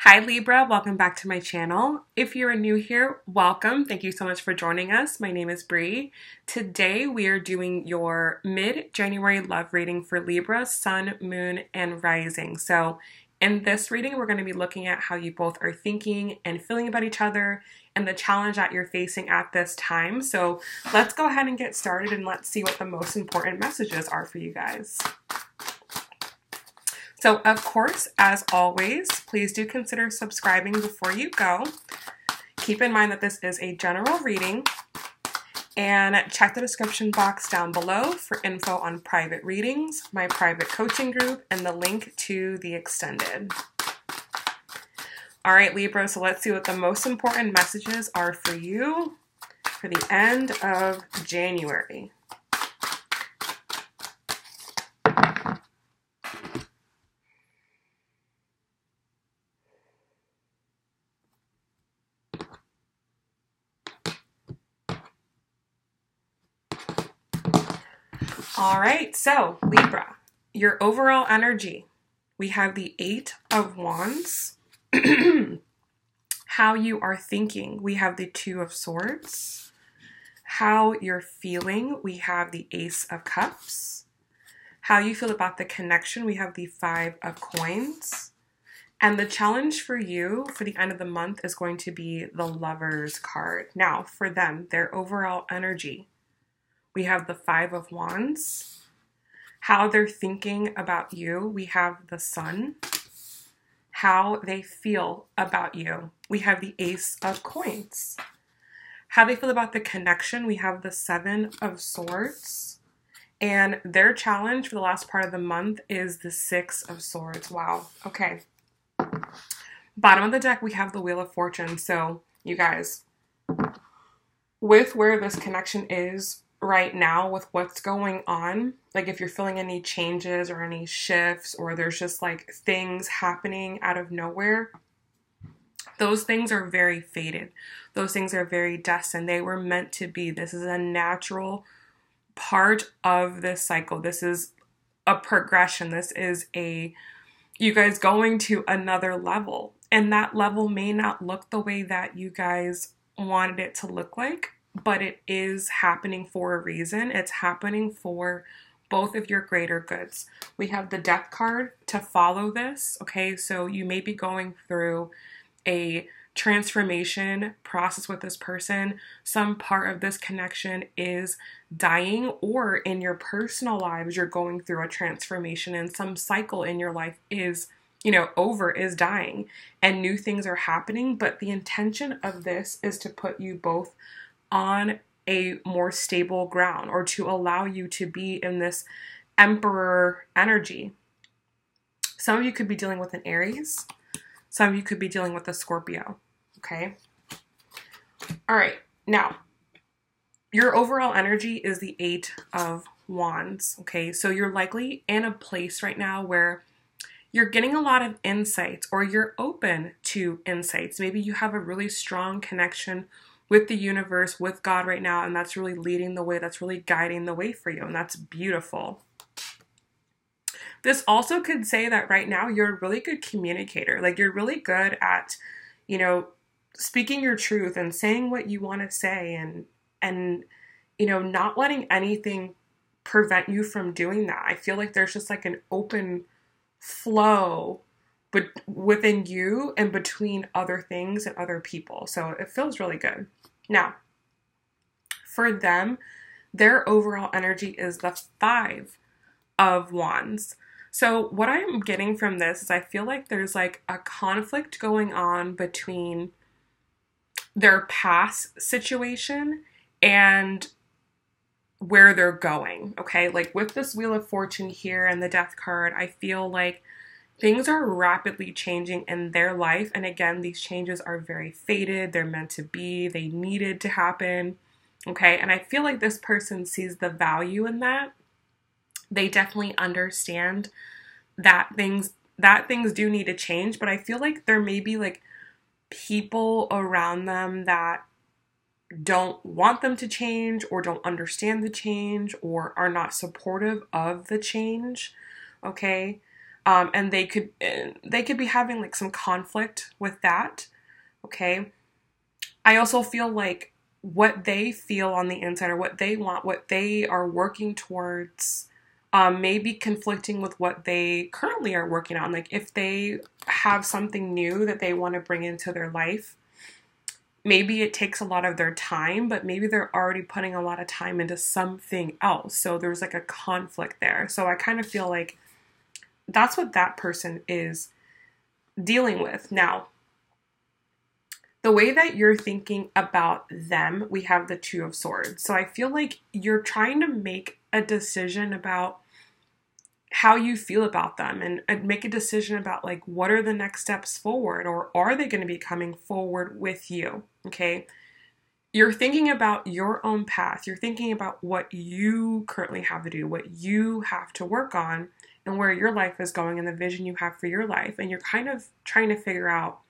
Hi Libra, welcome back to my channel. If you're new here, welcome. Thank you so much for joining us. My name is Bree. Today we are doing your mid-January love reading for Libra, Sun, Moon, and Rising. So in this reading, we're going to be looking at how you both are thinking and feeling about each other and the challenge that you're facing at this time. So let's go ahead and get started and let's see what the most important messages are for you guys. So, of course, as always, please do consider subscribing before you go. Keep in mind that this is a general reading, and check the description box down below for info on private readings, my private coaching group, and the link to the extended. All right, Libra, so let's see what the most important messages are for you for the end of January. All right, so Libra, your overall energy. We have the Eight of Wands. How you are thinking. We have the Two of Swords. How you're feeling. We have the Ace of Cups. How you feel about the connection. We have the Five of Coins. And the challenge for you for the end of the month is going to be the Lovers card. Now, for them, their overall energy. We have the Five of Wands. How they're thinking about you. We have the Sun. How they feel about you. We have the Ace of Coins. How they feel about the connection. We have the Seven of Swords. And their challenge for the last part of the month is the Six of Swords. Wow. Okay. Bottom of the deck, we have the Wheel of Fortune. So, you guys, with where this connection is right now, with what's going on, like if you're feeling any changes or any shifts, or there's just like things happening out of nowhere, those things are very fated. Those things are very destined. They were meant to be. This is a natural part of this cycle. This is a progression. This is you guys going to another level. And that level may not look the way that you guys wanted it to look like, but it is happening for a reason. It's happening for both of your greater goods. We have the Death card to follow this, okay? So you may be going through a transformation process with this person. Some part of this connection is dying, or in your personal lives, you're going through a transformation, and some cycle in your life is, over, is dying, and new things are happening. But the intention of this is to put you both on a more stable ground, or to allow you to be in this Emperor energy. Some of you could be dealing with an Aries. Some of you could be dealing with a Scorpio. Okay. All right. Now, your overall energy is the Eight of Wands. Okay. So you're likely in a place right now where you're getting a lot of insights, or you're open to insights. Maybe you have a really strong connection with the universe, with God right now, and that's really leading the way, that's really guiding the way for you, and that's beautiful. This also could say that right now you're a really good communicator. Like, you're really good at, speaking your truth and saying what you want to say, and not letting anything prevent you from doing that. I feel like there's just like an open flow but within you and between other things and other people. So it feels really good. Now, for them, their overall energy is the Five of Wands. So what I'm getting from this is I feel like there's like a conflict going on between their past situation and where they're going. Okay. Like with this Wheel of Fortune here and the Death card, I feel like things are rapidly changing in their life. And again, these changes are very fated. They're meant to be. They needed to happen. Okay. And I feel like this person sees the value in that. They definitely understand that things do need to change. But I feel like there may be like people around them that don't want them to change, or don't understand the change, or are not supportive of the change. Okay. And they could be having like some conflict with that. Okay. I also feel like what they feel on the inside, or what they want, what they are working towards, may be conflicting with what they currently are working on. Like if they have something new that they want to bring into their life, maybe it takes a lot of their time, but maybe they're already putting a lot of time into something else. So there's like a conflict there. So I kind of feel like that's what that person is dealing with. Now, the way that you're thinking about them, we have the Two of Swords. So I feel like you're trying to make a decision about how you feel about them, and make a decision about like, what are the next steps forward, or are they going to be coming forward with you? Okay. You're thinking about your own path. You're thinking about what you currently have to do, what you have to work on, and where your life is going, and the vision you have for your life. And you're kind of trying to figure out,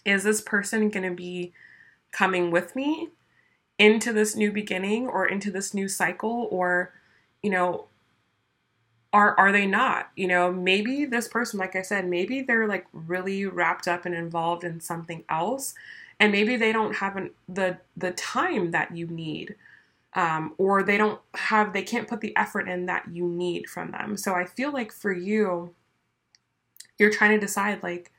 is this person going to be coming with me into this new beginning, or into this new cycle, or, are they not? Maybe this person, like I said, maybe they're like really wrapped up and involved in something else, and maybe they don't have the time that you need, or they can't put the effort in that you need from them. So I feel like for you, you're trying to decide like,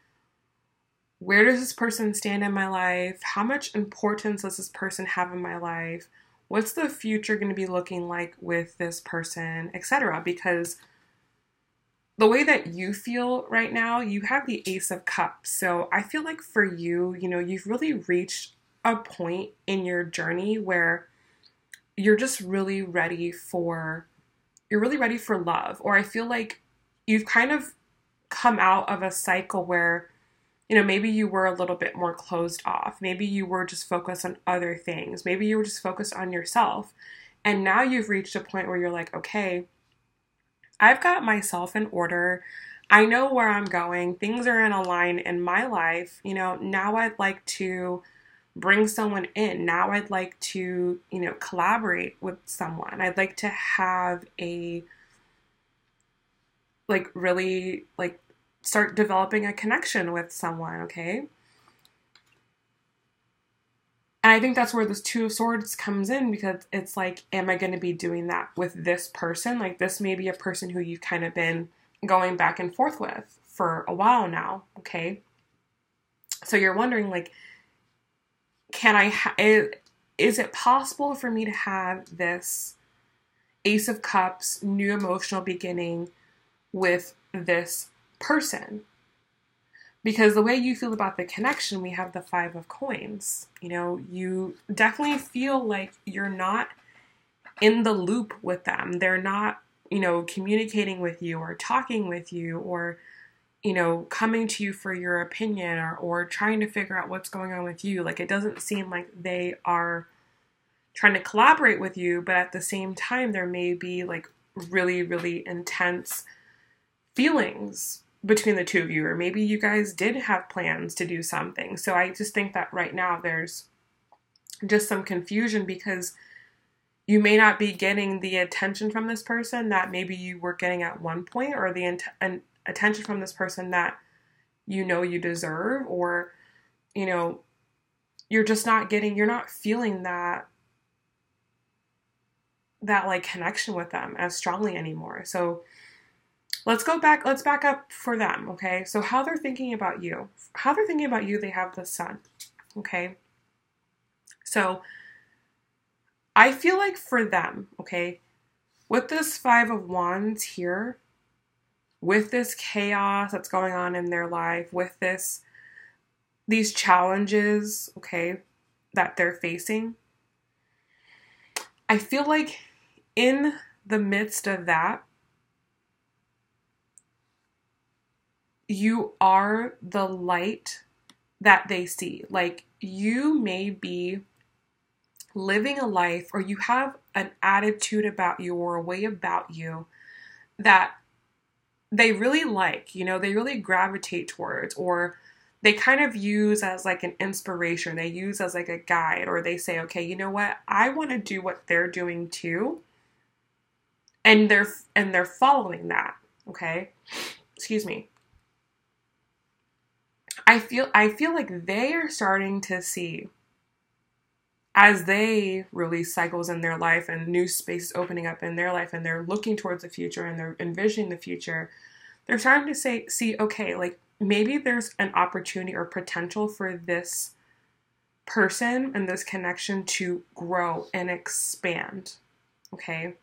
where does this person stand in my life? How much importance does this person have in my life? What's the future going to be looking like with this person, etc.? Because the way that you feel right now, you have the Ace of Cups. So I feel like for you, you've really reached a point in your journey where you're just really ready for love. Or I feel like you've kind of come out of a cycle where, maybe you were a little bit more closed off. Maybe you were just focused on other things. Maybe you were just focused on yourself. And now you've reached a point where you're like, okay, I've got myself in order. I know where I'm going. Things are in a line in my life. Now I'd like to bring someone in. Now I'd like to, collaborate with someone. I'd like to have really start developing a connection with someone, okay? And I think that's where this Two of Swords comes in, because it's like, am I going to be doing that with this person? Like, this may be a person who you've kind of been going back and forth with for a while now, okay? So you're wondering, like, is it possible for me to have this Ace of Cups, new emotional beginning with this person? Because the way you feel about the connection, we have the Five of Coins. You definitely feel like you're not in the loop with them. They're not, communicating with you or talking with you, or, coming to you for your opinion, or trying to figure out what's going on with you. Like, it doesn't seem like they are trying to collaborate with you, but at the same time, there may be like really, really intense feelings between the two of you, or maybe you guys did have plans to do something. So I just think that right now there's just some confusion, because you may not be getting the attention from this person that maybe you were getting at one point, or the attention from this person that you deserve, or you're just not feeling that like connection with them as strongly anymore. So let's back up for them, okay? So how they're thinking about you. They have the Sun, okay? So I feel like for them, okay, with this Five of Wands here, with this chaos that's going on in their life, with these challenges, okay, that they're facing, I feel like in the midst of that, you are the light that they see. Like, you may be living a life, or you have an attitude about you, or a way about you that they really like, they really gravitate towards, or they kind of use as like an inspiration. They use as like a guide, or they say, okay, you know what? I want to do what they're doing too. and they're following that. Okay, excuse me. I feel like they are starting to see, as they release cycles in their life and new spaces opening up in their life, and they're looking towards the future and they're envisioning the future, they're starting to see, okay, like maybe there's an opportunity or potential for this person and this connection to grow and expand. Okay.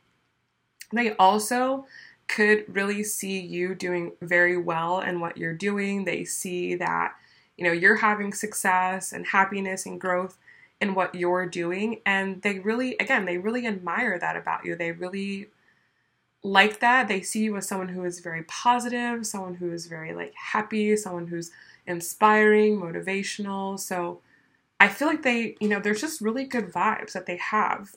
They also could really see you doing very well in what you're doing. They see that, you're having success and happiness and growth in what you're doing. And they really admire that about you. They really like that. They see you as someone who is very positive, someone who is very like happy, someone who's inspiring, motivational. So I feel like there's just really good vibes that they have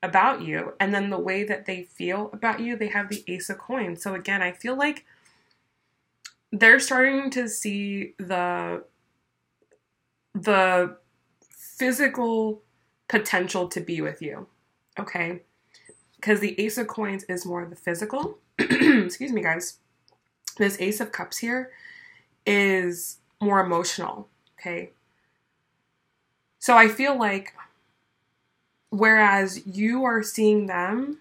about you. And then the way that they feel about you, they have the Ace of Coins. So again, I feel like they're starting to see the physical potential to be with you. Okay? Because the Ace of Coins is more of the physical. Excuse me, guys. This Ace of Cups here is more emotional. Okay? So I feel like whereas you are seeing them,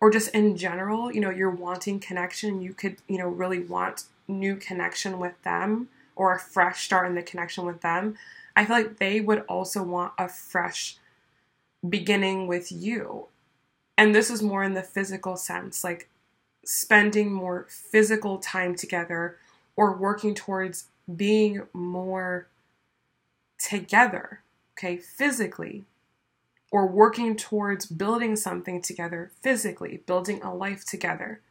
or just in general, you're wanting connection, you could, really want new connection with them or a fresh start in the connection with them. I feel like they would also want a fresh beginning with you. And this is more in the physical sense, like spending more physical time together or working towards being more together, okay, physically, or working towards building something together physically, building a life together.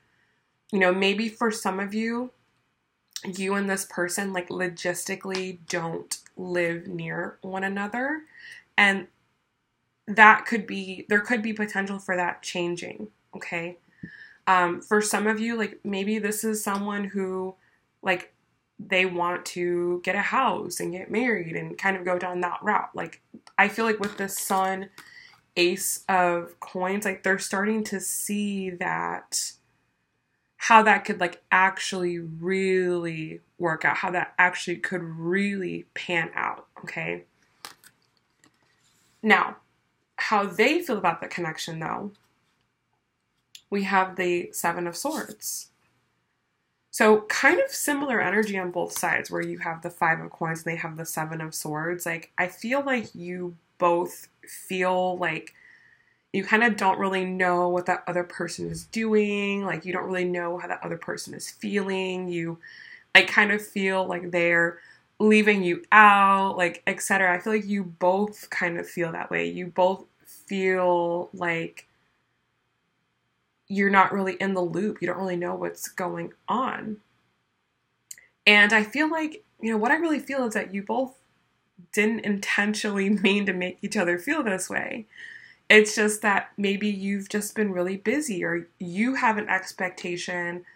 Maybe for some of you, you and this person like logistically don't live near one another, and there could be potential for that changing, okay? For some of you, like maybe this is someone who like they want to get a house and get married and kind of go down that route. Like I feel like with the Sun, Ace of Coins, like they're starting to see that, how that could like actually really work out, how that actually could really pan out, okay? Now, how they feel about the connection though, we have the Seven of Swords. So kind of similar energy on both sides, where you have the Five of Coins and they have the Seven of Swords. Like I feel like you both feel like you kind of don't really know what that other person is doing. Like you don't really know how that other person is feeling. You like kind of feel like they're leaving you out, like etc. I feel like you both kind of feel that way. You both feel like you're not really in the loop. You don't really know what's going on. And I feel like, what I really feel is that you both didn't intentionally mean to make each other feel this way. It's just that maybe you've just been really busy, or you have an expectation,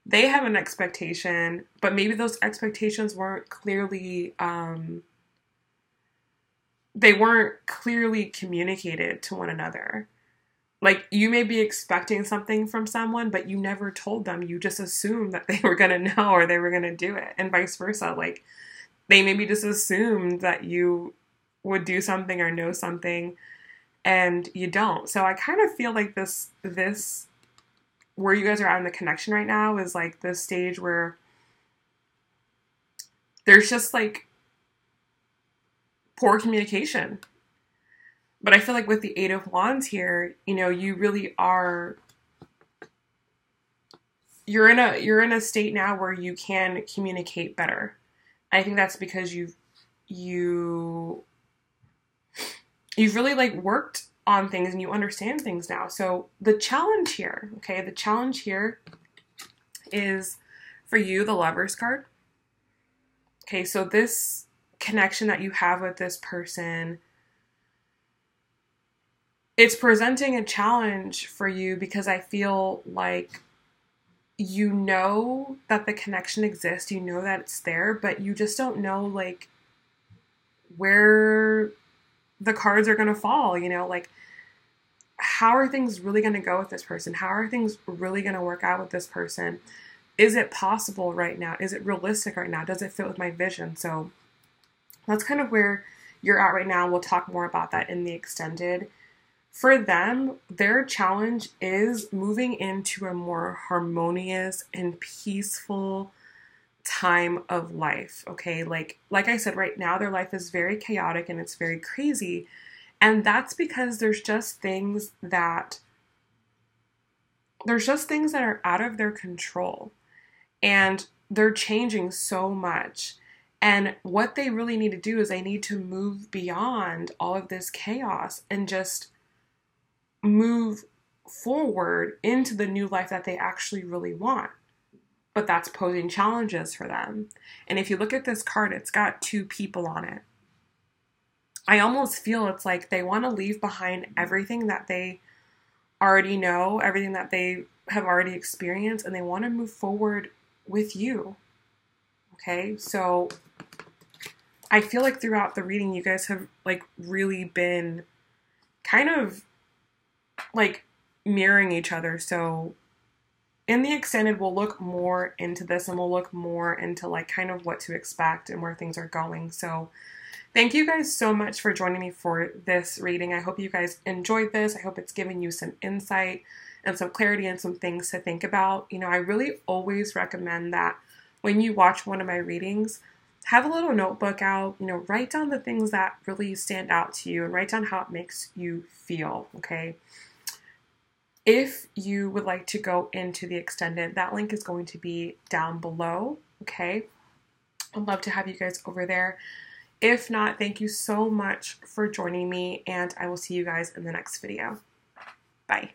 they have an expectation, but maybe those expectations weren't clearly, they weren't clearly communicated to one another. Like you may be expecting something from someone, but you never told them. You just assumed that they were going to know or they were going to do it, and vice versa. Like they maybe just assumed that you would do something or know something, and you don't. So I kind of feel like this where you guys are at in the connection right now is like this stage where there's just like poor communication. But I feel like with the Eight of Wands here, you really are, you're in a state now where you can communicate better. I think that's because you've really like worked on things and you understand things now. So the challenge here, okay, the challenge here is for you, the Lovers card. Okay, so this connection that you have with this person, it's presenting a challenge for you because I feel like you know that the connection exists, you know that it's there, but you just don't know like where the cards are going to fall, like how are things really going to go with this person? How are things really going to work out with this person? Is it possible right now? Is it realistic right now? Does it fit with my vision? So that's kind of where you're at right now. We'll talk more about that in the extended. For them, their challenge is moving into a more harmonious and peaceful time of life. Okay, like I said, right now their life is very chaotic and it's very crazy. And that's because there's just things that are out of their control. And they're changing so much. And what they really need to do is they need to move beyond all of this chaos and just move forward into the new life that they actually really want. But that's posing challenges for them. And if you look at this card, it's got two people on it. I almost feel it's like they want to leave behind everything that they already know, everything that they have already experienced, and they want to move forward with you. Okay, so I feel like throughout the reading, you guys have like really been kind of like mirroring each other. So in the extended, we'll look more into this and we'll look more into like kind of what to expect and where things are going. So thank you guys so much for joining me for this reading. I hope you guys enjoyed this. I hope it's given you some insight and some clarity and some things to think about. You know, I really always recommend that when you watch one of my readings, have a little notebook out, you know, write down the things that really stand out to you and write down how it makes you feel, okay? If you would like to go into the extended, that link is going to be down below, okay? I'd love to have you guys over there. If not, thank you so much for joining me, and I will see you guys in the next video. Bye.